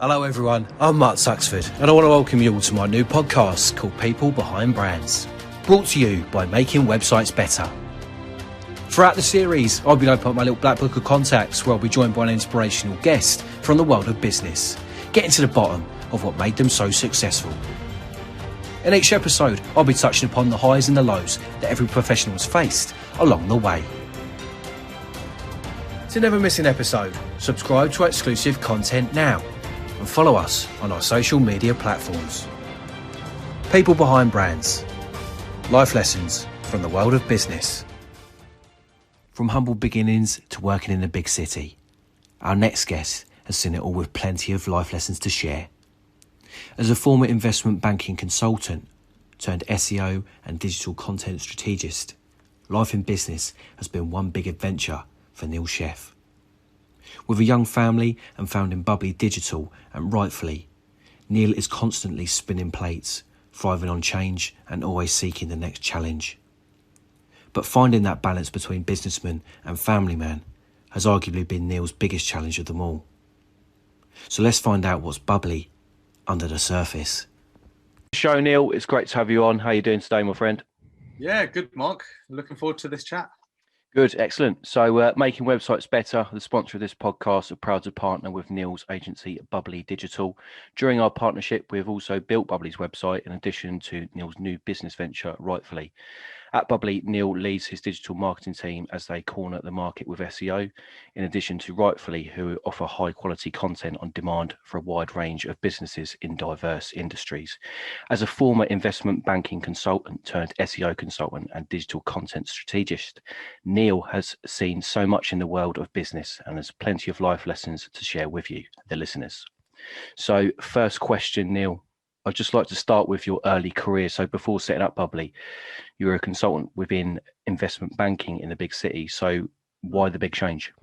Hello everyone, I'm Mark Suxford and I want to welcome you all to my new podcast called People Behind Brands, brought to you by Making Websites Better. Throughout the series, I'll be opening up my little black book of contacts where I'll be joined by an inspirational guest from the world of business, getting to the bottom of what made them so successful. In each episode, I'll be touching upon the highs and the lows that every professional has faced along the way. To never miss an episode, subscribe to our exclusive content now and follow us on our social media platforms. People Behind Brands. Life lessons from the world of business. From humble beginnings to working in a big city, our next guest has seen it all with plenty of life lessons to share. As a former investment banking consultant turned SEO and digital content strategist, life in business has been one big adventure for Neil Sheth. With a young family and founding Bubbli Digital and Writefully, Neil is constantly spinning plates, thriving on change and always seeking the next challenge. But finding that balance between businessman and family man has arguably been Neil's biggest challenge of them all. So let's find out what's bubbly under the surface. Show, Neil, it's great to have you on. How are you doing today, my friend? Yeah, good, Mark. Looking forward to this chat. Good, excellent. So Making Websites Better, the sponsor of this podcast, are proud to partner with Neil's agency, Bubbli Digital. During our partnership, we have also built Bubbli's website in addition to Neil's new business venture, Writefully. At Bubbli, Neil leads his digital marketing team as they corner the market with SEO, in addition to Writefully, who offer high-quality content on demand for a wide range of businesses in diverse industries. As a former investment banking consultant turned SEO consultant and digital content strategist, Neil has seen so much in the world of business and has plenty of life lessons to share with you, the listeners. So first question, Neil, I'd just like to start with your early career. So before setting up Bubbli, you were a consultant within investment banking in the big city. So why the big change?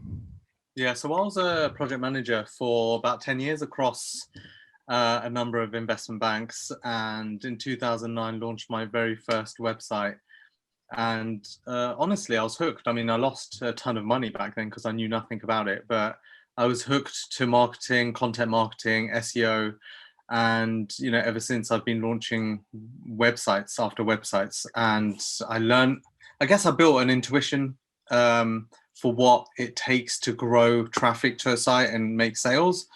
Yeah, so I was a project manager for about 10 years across a number of investment banks. And in 2009, launched my very first website. And honestly, I was hooked. I mean, I lost a ton of money back then because I knew nothing about it. But I was hooked to marketing, content marketing, SEO. And, you know, ever since I've been launching websites after websites, and I guess I built an intuition for what it takes to grow traffic to a site and make sales.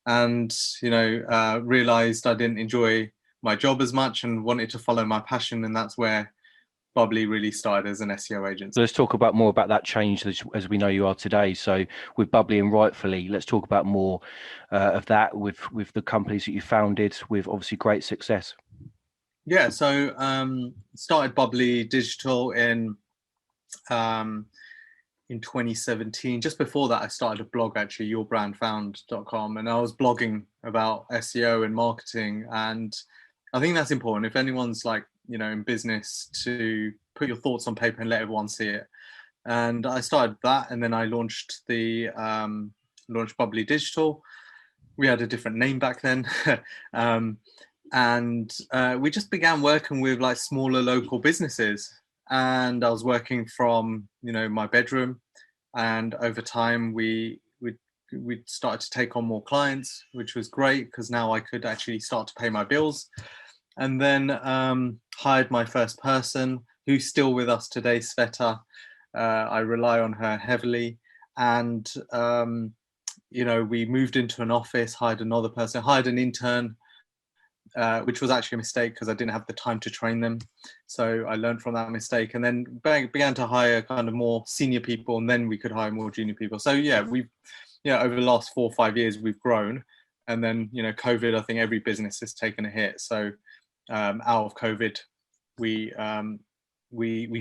And, you know, realized I didn't enjoy my job as much and wanted to follow my passion. And that's where Bubbli really started as an SEO agent. So let's talk about more about that change as we know you are today. So with Bubbli and Writefully, let's talk about more of that with the companies that you founded with obviously great success. Yeah, so started Bubbli Digital in 2017. Just before that, I started a blog, actually, yourbrandfound.com, and I was blogging about SEO and marketing. And I think that's important. If anyone's like, you know, in business, to put your thoughts on paper and let everyone see it. And I started that, and then I launched Bubbli Digital. We had a different name back then. And we just began working with like smaller local businesses. And I was working from, you know, my bedroom. And over time, we started to take on more clients, which was great because now I could actually start to pay my bills. And then hired my first person, who's still with us today, Sveta. I rely on her heavily. And, you know, we moved into an office, hired another person, hired an intern, which was actually a mistake because I didn't have the time to train them. So I learned from that mistake, and then began to hire kind of more senior people, and then we could hire more junior people. So yeah, over the last 4 or 5 years, we've grown. And then, you know, COVID, I think every business has taken a hit. So out of COVID, we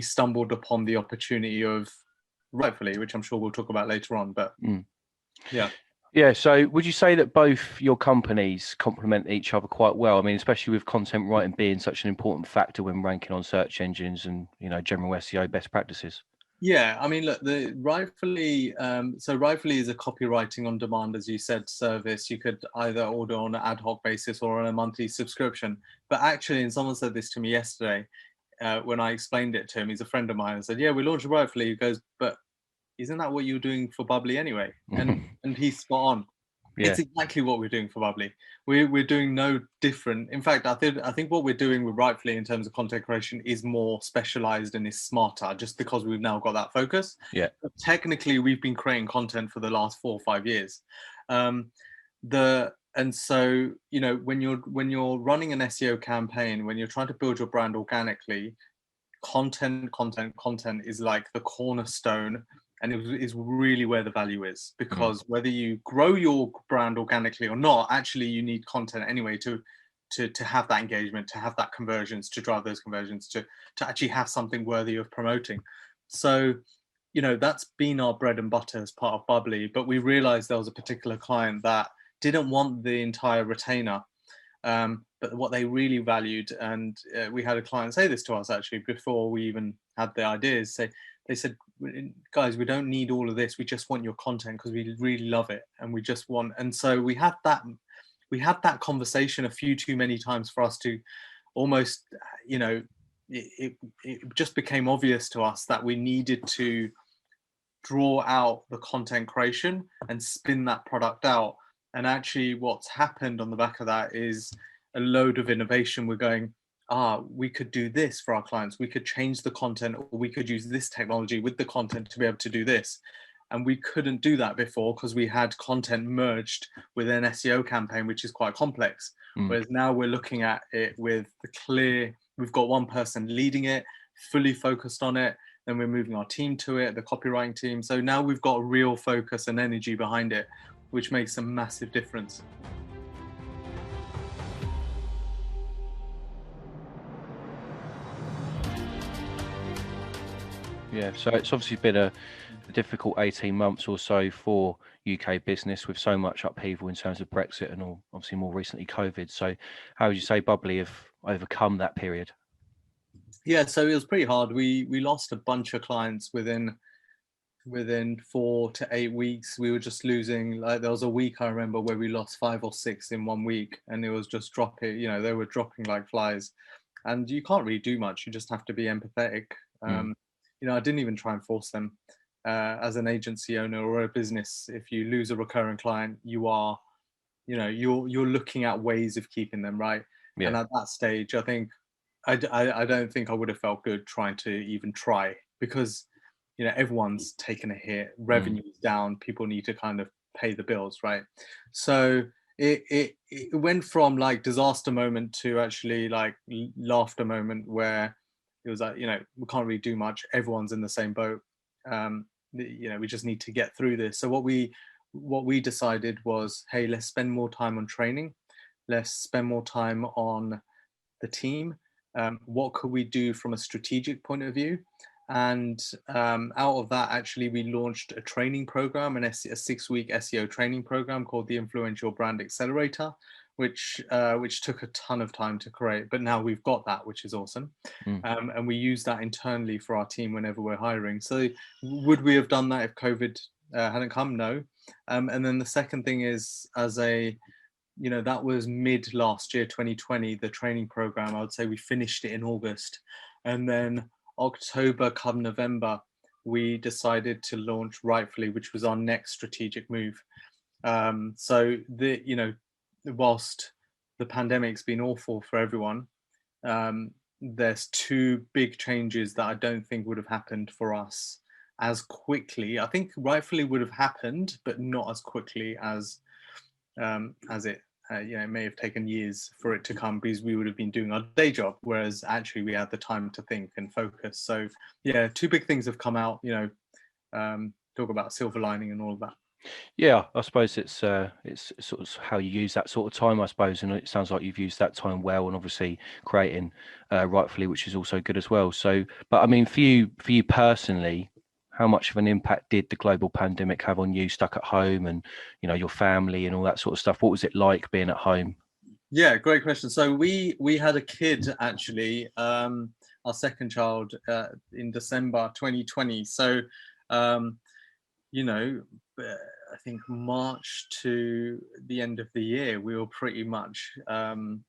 stumbled upon the opportunity of Writefully, which I'm sure we'll talk about later on. But yeah. So would you say that both your companies complement each other quite well? I mean, especially with content writing being such an important factor when ranking on search engines and, you know, general SEO best practices. Yeah, I mean, look, the Writefully, so Writefully is a copywriting on demand, as you said, service. You could either order on an ad hoc basis or on a monthly subscription. But actually, and someone said this to me yesterday, when I explained it to him, he's a friend of mine, and said, yeah, we launched Writefully. He goes, but isn't that what you're doing for Bubbli anyway? And he's spot on. Yeah. It's exactly what we're doing for Bubbli. We're doing no different. In fact, I think what we're doing with Rightfully in terms of content creation is more specialized and is smarter, just because we've now got that focus. Yeah. But technically, we've been creating content for the last 4 or 5 years. And so, you know, when you're running an SEO campaign, when you're trying to build your brand organically, content is like the cornerstone, and it is really where the value is, because whether you grow your brand organically or not, actually you need content anyway to have that engagement, to have that conversions, to drive those conversions, to actually have something worthy of promoting. So, you know, that's been our bread and butter as part of Bubbli, but we realized there was a particular client that didn't want the entire retainer. But what they really valued, and we had a client say this to us actually before we even had the ideas, they said, guys, we don't need all of this, we just want your content because we really love it, and we just want. And so we had that conversation a few too many times for us to almost, you know, it just became obvious to us that we needed to draw out the content creation and spin that product out. And actually what's happened on the back of that is a load of innovation. We're going, we could do this for our clients. We could change the content, or we could use this technology with the content to be able to do this. And we couldn't do that before because we had content merged with an SEO campaign, which is quite complex. Whereas now we're looking at it with we've got one person leading it, fully focused on it. Then we're moving our team to it, the copywriting team. So now we've got a real focus and energy behind it, which makes a massive difference. Yeah, so it's obviously been a difficult 18 months or so for UK business, with so much upheaval in terms of Brexit and all, obviously more recently COVID. So how would you say Bubbli have overcome that period? Yeah, so it was pretty hard. We lost a bunch of clients within 4 to 8 weeks. We were just losing, like there was a week I remember where we lost 5 or 6 in 1 week, and it was just dropping, you know, they were dropping like flies. And you can't really do much, you just have to be empathetic. You know, I didn't even try and force them. As an agency owner or a business, if you lose a recurring client, you're looking at ways of keeping them, right? Yeah. And at that stage, I think I don't think I would have felt good trying to even try, because you know everyone's taken a hit, revenue is down, people need to kind of pay the bills, right? So it went from like disaster moment to actually like laughter moment, where it was like, you know, we can't really do much, everyone's in the same boat. You know, we just need to get through this. So what we decided was, hey, let's spend more time on training, let's spend more time on the team. What could we do from a strategic point of view? And out of that, actually, we launched a training program, a 6-week SEO training program called the Influential Brand Accelerator, which took a ton of time to create. But now we've got that, which is awesome. And we use that internally for our team whenever we're hiring. So would we have done that if COVID hadn't come? No. And then the second thing is, you know, that was mid last year, 2020, the training program. I would say we finished it in August. And then October come November, we decided to launch Rightfully, which was our next strategic move. So you know, whilst the pandemic's been awful for everyone, there's 2 big changes that I don't think would have happened for us as quickly. I think Rightfully would have happened, but not as quickly as it you know, it may have taken years for it to come, because we would have been doing our day job, whereas actually we had the time to think and focus. So yeah, 2 big things have come out, you know, talk about silver lining and all of that. Yeah, I suppose it's sort of how you use that sort of time, I suppose, and it sounds like you've used that time well, and obviously creating Rightfully, which is also good as well. So, but I mean, for you personally, how much of an impact did the global pandemic have on you, stuck at home, and you know, your family and all that sort of stuff? What was it like being at home? Yeah, great question. So we had a kid actually, our second child, in December 2020. So you know, I think March to the end of the year, we were pretty much kind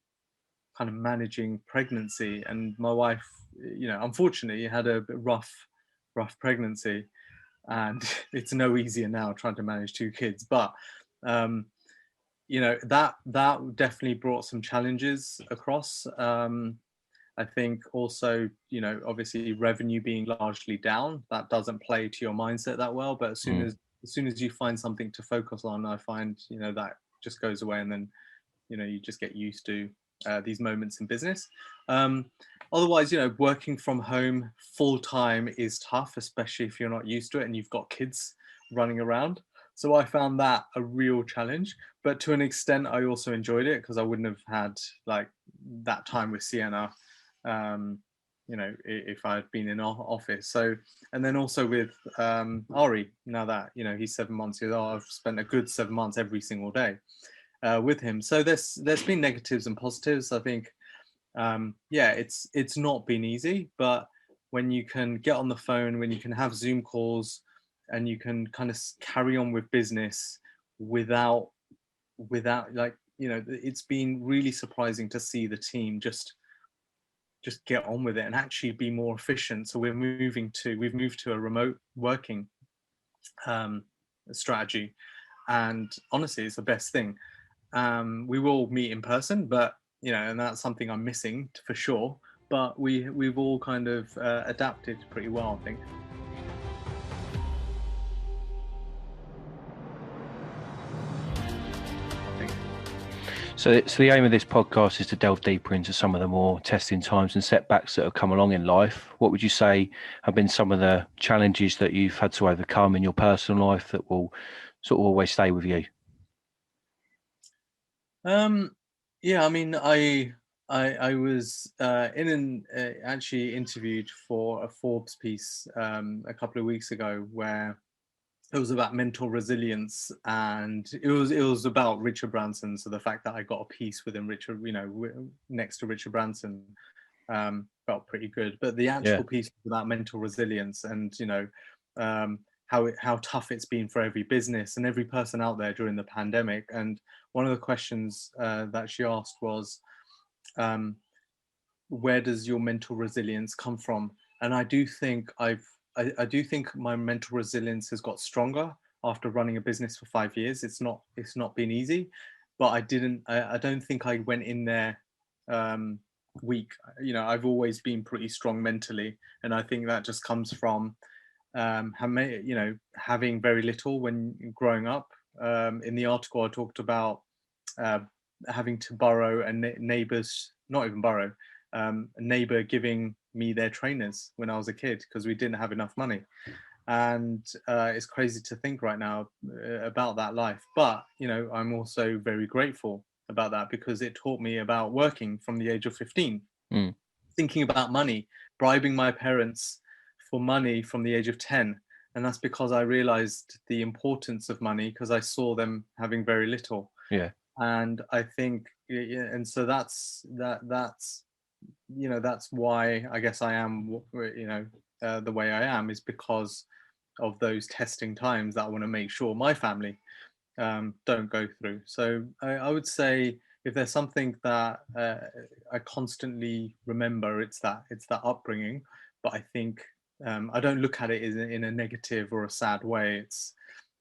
of managing pregnancy. And my wife, you know, unfortunately had a rough pregnancy, and it's no easier now trying to manage 2 kids. But that definitely brought some challenges across. I think also, obviously revenue being largely down, that doesn't play to your mindset that well. But as soon as you find something to focus on, I find, that just goes away, and then, you just get used to these moments in business. Otherwise, working from home full time is tough, especially if you're not used to it and you've got kids running around. So I found that a real challenge, but to an extent, I also enjoyed it because I wouldn't have had like that time with Sienna, if I had been in office. So, and then also with Ari, now that, he's 7 months old, I've spent a good 7 months every single day with him. So there's been negatives and positives. I think, it's not been easy, but when you can get on the phone, when you can have Zoom calls, and you can kind of carry on with business without like, it's been really surprising to see the team just get on with it and actually be more efficient. So we've moved to a remote working strategy, and honestly, it's the best thing. We will meet in person, but and that's something I'm missing for sure. But we've all kind of adapted pretty well, I think. So the aim of this podcast is to delve deeper into some of the more testing times and setbacks that have come along in life. What would you say have been some of the challenges that you've had to overcome in your personal life that will sort of always stay with you? Yeah, I mean, I was actually interviewed for a Forbes piece a couple of weeks ago where it was about mental resilience, and it was about Richard Branson. So the fact that I got a piece within Richard, next to Richard Branson, felt pretty good. But the actual piece was about mental resilience, and how tough it's been for every business and every person out there during the pandemic. And one of the questions that she asked was, where does your mental resilience come from? And I do think I do think my mental resilience has got stronger after running a business for 5 years. It's not been easy, but I don't think I went in there weak. I've always been pretty strong mentally, and I think that just comes from having very little when growing up. In the article, I talked about having to borrow a neighbour's, not even borrow, a neighbour giving me their trainers when I was a kid because we didn't have enough money. And it's crazy to think right now about that life. But, I'm also very grateful about that because it taught me about working from the age of 15, thinking about money, bribing my parents for money from the age of 10. And that's because I realized the importance of money because I saw them having very little. Yeah. And I think, and so that's why I guess I am, the way I am, is because of those testing times that I want to make sure my family don't go through. So I would say if there's something that I constantly remember, it's that upbringing. But I think I don't look at it in a negative or a sad way.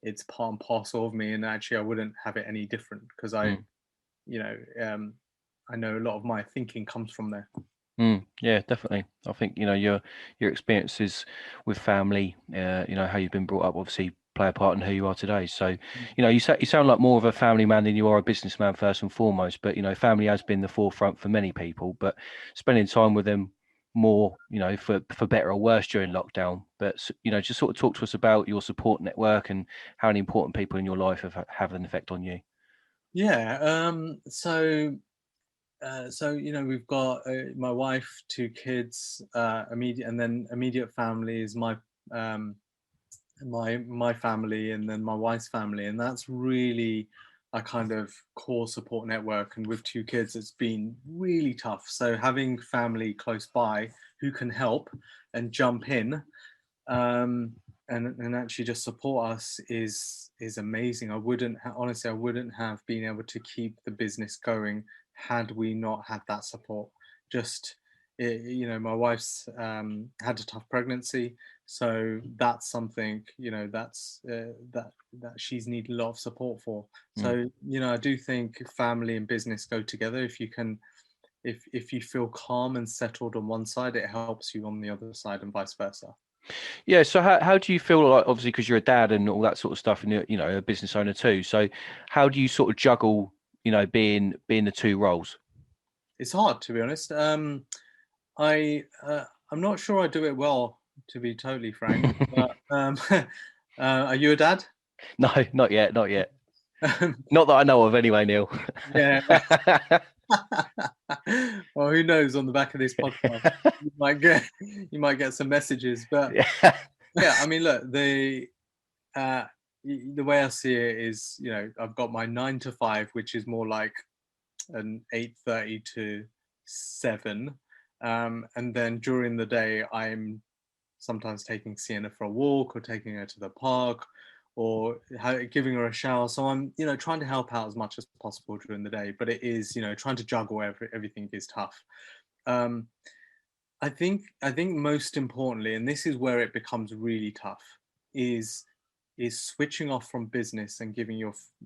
It's part and parcel of me, and actually I wouldn't have it any different because I know a lot of my thinking comes from there. Yeah, definitely. I think your experiences with family, how you've been brought up, obviously play a part in who you are today. So, you sound like more of a family man than you are a businessman first and foremost. But family has been the forefront for many people. But spending time with them more, for better or worse during lockdown. But just sort of talk to us about your support network and how many important people in your life have an effect on you. Yeah. So we've got my wife, 2 kids, immediate family is my family, and then my wife's family, and that's really a kind of core support network. And with 2 kids, it's been really tough. So having family close by who can help and jump in and actually just support us is amazing. Honestly, I wouldn't have been able to keep the business going had we not had that support. Just my wife's had a tough pregnancy, so that's something, that's that she's needed a lot of support for. So I do think family and business go together. If you can, if you feel calm and settled on one side, it helps you on the other side, and vice versa. Yeah. So how do you feel, like, obviously, because you're a dad and all that sort of stuff, and you're a business owner too. So how do you sort of juggle, being the two roles? It's hard, to be honest. I'm not sure I do it well, to be totally frank. But are you a dad? No, not yet, not yet. Not that I know of, anyway, Neil. Yeah. Well, who knows? On the back of this podcast, you might get some messages. But yeah, I mean, look, the way I see it is, I've got my 9 to 5, which is more like an 8:30 to 7, and then during the day, I'm sometimes taking Sienna for a walk, or taking her to the park, or giving her a shower. So I'm, trying to help out as much as possible during the day. But it is, trying to juggle everything is tough. I think most importantly, and this is where it becomes really tough, is switching off from business and giving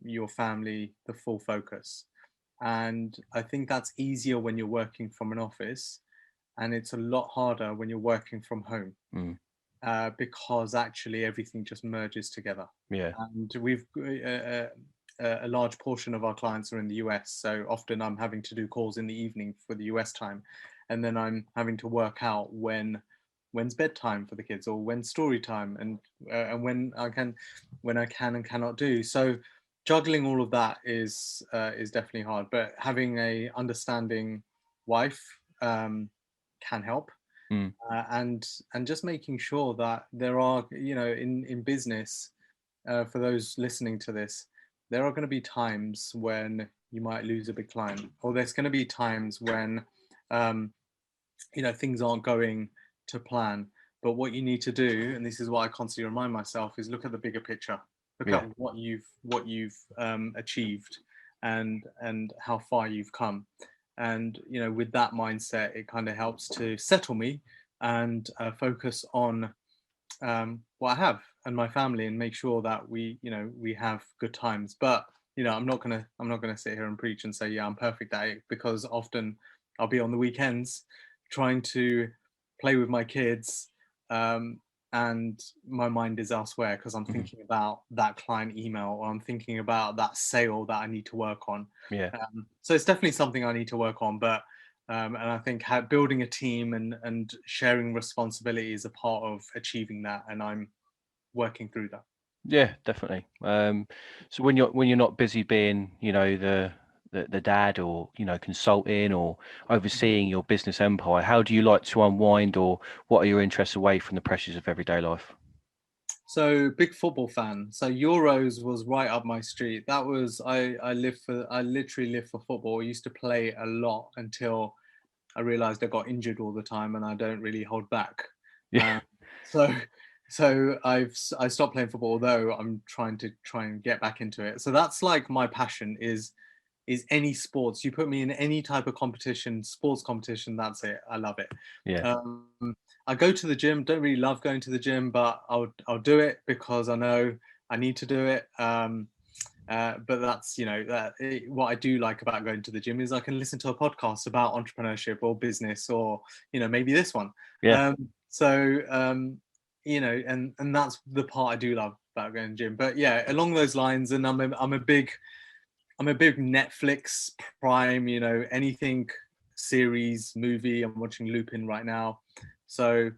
your family the full focus. And I think that's easier when you're working from an office, and it's a lot harder when you're working from home. Because actually everything just merges together. Yeah. And we've a large portion of our clients are in the US, so often I'm having to do calls in the evening for the US time, and then I'm having to work out when's bedtime for the kids, or when's story time, and when I can and cannot do. So juggling all of that is definitely hard, but having a understanding wife can help. And just making sure that there are, in business, for those listening to this, there are going to be times when you might lose a big client, or there's going to be times when, things aren't going to plan. But what you need to do, and this is what I constantly remind myself, is look at the bigger picture. Look at what you've achieved, and how far you've come. And with that mindset, it kind of helps to settle me and focus on what I have and my family, and make sure that we have good times. But I'm not gonna sit here and preach and say, yeah, I'm perfect at it, because often I'll be on the weekends trying to play with my kids, and my mind is elsewhere, because I'm thinking about that client email, or I'm thinking about that sale that I need to work on. So it's definitely something I need to work on. But and I think building a team and sharing responsibility is a part of achieving that, and I'm working through that. Yeah, definitely. So when you're not busy being, the dad, or consulting or overseeing your business empire, how do you like to unwind, or what are your interests away from the pressures of everyday life? So big football fan. So Euros was right up my street. That was I literally live for football. I used to play a lot until I realized I got injured all the time, and I don't really hold back. Yeah. So I stopped playing football, although I'm trying and get back into it. So that's like my passion is any sports. You put me in any type of competition, sports competition, that's it. I love it. Yeah. I go to the gym. Don't really love going to the gym, but I'll do it because I know I need to do it. But that's what I do like about going to the gym is I can listen to a podcast about entrepreneurship or business, or maybe this one. Yeah. And that's the part I do love about going to the gym. But yeah, along those lines, and I'm a big Netflix Prime, anything series, movie. I'm watching Lupin right now. So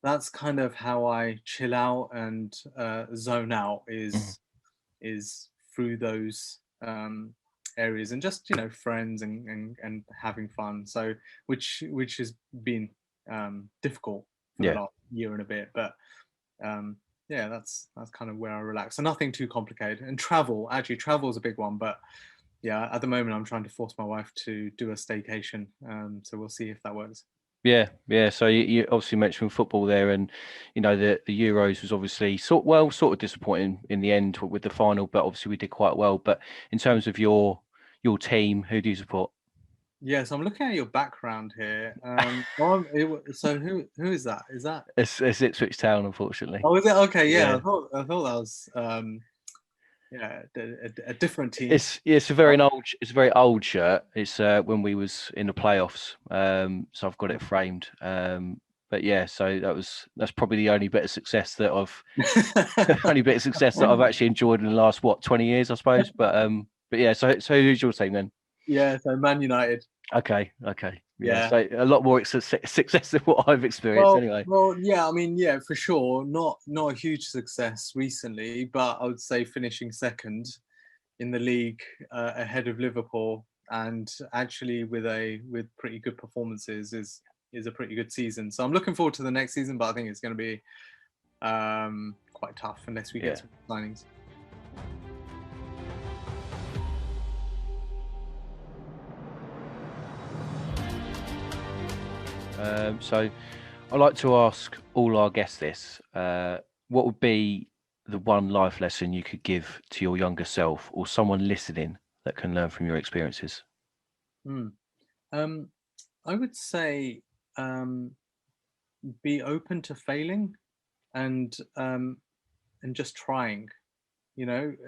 that's kind of how I chill out and zone out is through those areas, and just friends and having fun. So which has been difficult for the last year and a bit, but yeah, that's kind of where I relax. So nothing too complicated. And travel is a big one, but yeah, at the moment I'm trying to force my wife to do a staycation, so we'll see if that works. Yeah. So you obviously mentioned football there, and the Euros was obviously sort of disappointing in the end with the final, but obviously we did quite well. But in terms of your team, who do you support? Yes, I'm looking at your background here. So who is that? Is that? It's Ipswich Town, unfortunately. Oh, is it? Okay, yeah. Yeah. I thought that was yeah, a different team. It's a very old shirt. It's when we was in the playoffs. So I've got it framed. But yeah, so that's probably the only bit of success that I've actually enjoyed in the last 20 years, I suppose. But yeah, so who's your team then? Yeah, so Man United. Okay. Yeah, Yeah. so a lot more success than what I've experienced anyway. Well, yeah, I mean, yeah, for sure. Not a huge success recently, but I would say finishing second in the league ahead of Liverpool, and actually with pretty good performances is a pretty good season. So I'm looking forward to the next season, but I think it's going to be quite tough unless we get some signings. So I like to ask all our guests this. What would be the one life lesson you could give to your younger self or someone listening that can learn from your experiences? I would say be open to failing and just trying.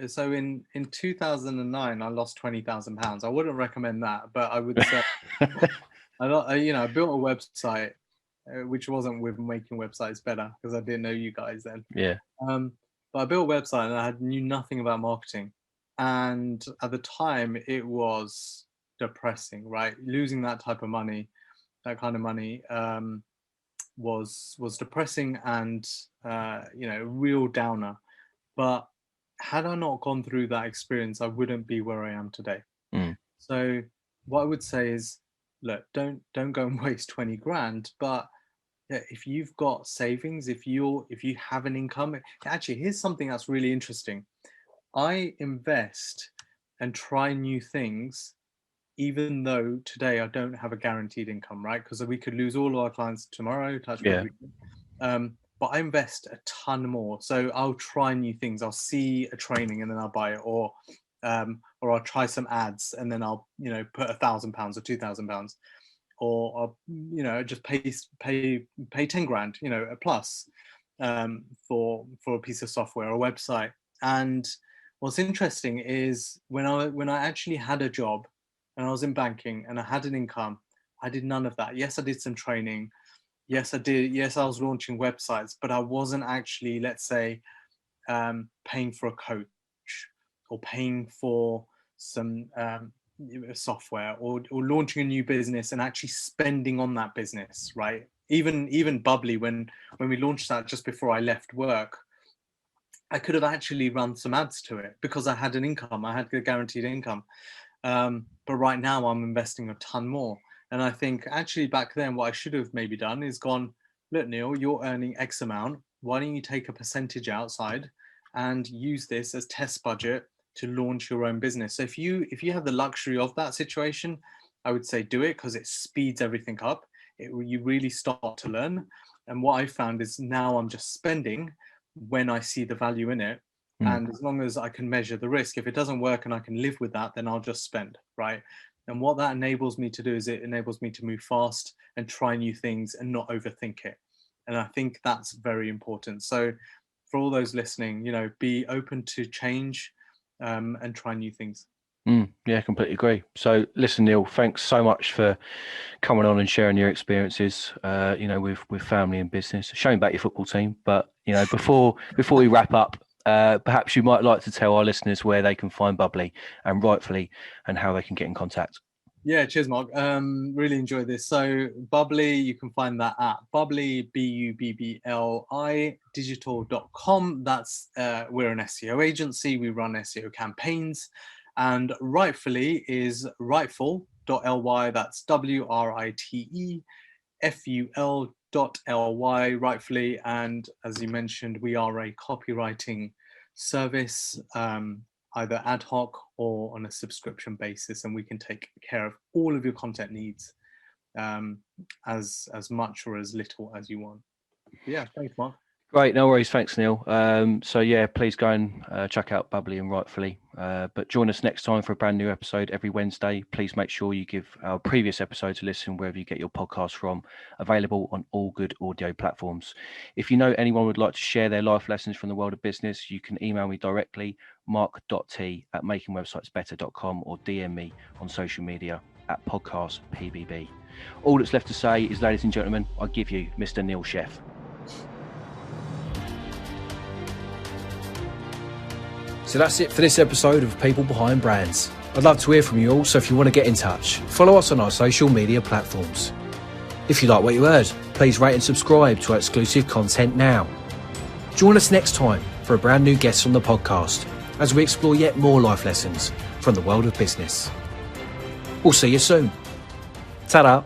So in 2009 I lost £20,000. I wouldn't recommend that, but I would say I built a website which wasn't with making websites better because I didn't know you guys then. Yeah. But I built a website and I knew nothing about marketing, and at the time it was depressing, right? Losing that kind of money was depressing and real downer. But had I not gone through that experience, I wouldn't be where I am today. So what I would say is, look, don't go and waste 20 grand, but yeah, if you've got savings, if you have an income, actually, here's something that's really interesting. I invest and try new things, even though today I don't have a guaranteed income, right? Because we could lose all of our clients tomorrow. Touch wood. But I invest a ton more. So I'll try new things. I'll see a training and then I'll buy it, or I'll try some ads and then I'll put £1,000 or £2,000, or just pay 10 grand, a plus for a piece of software or a website. And what's interesting is when I actually had a job and I was in banking and I had an income, I did none of that. Yes, I did some training. Yes, I did. Yes, I was launching websites, but I wasn't actually, let's say, paying for a coach or paying for some software or launching a new business and actually spending on that business, right? Even Bubbli, when we launched that just before I left work, I could have actually run some ads to it because I had an income. I had a guaranteed income. But right now I'm investing a ton more. And I think actually back then what I should have maybe done is gone, look, Neil, you're earning X amount. Why don't you take a percentage outside and use this as test budget to launch your own business? So if you have the luxury of that situation, I would say do it because it speeds everything up. You really start to learn. And what I found is now I'm just spending when I see the value in it. And as long as I can measure the risk, if it doesn't work and I can live with that, then I'll just spend, right? And what that enables me to do is it enables me to move fast and try new things and not overthink it. And I think that's very important. So for all those listening, be open to change and try new things. Yeah, completely agree. So listen, Neil, thanks so much for coming on and sharing your experiences, with family and business, showing back your football team. But, before we wrap up, perhaps you might like to tell our listeners where they can find Bubbli and Writefully and how they can get in contact. Yeah, cheers, Mark. Really enjoyed this. So Bubbli, you can find that at Bubbli, Bubbli digital.com. That's we're an SEO agency. We run SEO campaigns. And Writefully is writeful.ly. That's WRITEFUL.ly, Writefully. And as you mentioned, we are a copywriting service, either ad hoc or on a subscription basis, and we can take care of all of your content needs, as much or as little as you want. But yeah, thanks, Mark. Great, no worries. Thanks, Neil. So yeah, please go and check out Bubbli and Writefully. But join us next time for a brand new episode every Wednesday. Please make sure you give our previous episodes a listen wherever you get your podcast from. Available on all good audio platforms. If you know anyone would like to share their life lessons from the world of business, you can email me directly, mark.t@makingwebsitesbetter.com, or DM me on social media @podcastpbb. All that's left to say is, ladies and gentlemen, I give you Mr. Neil Sheth. So that's it for this episode of People Behind Brands. I'd love to hear from you all, so if you want to get in touch, follow us on our social media platforms. If you like what you heard, please rate and subscribe to our exclusive content now. Join us next time for a brand new guest on the podcast as we explore yet more life lessons from the world of business. We'll see you soon. Ta-da!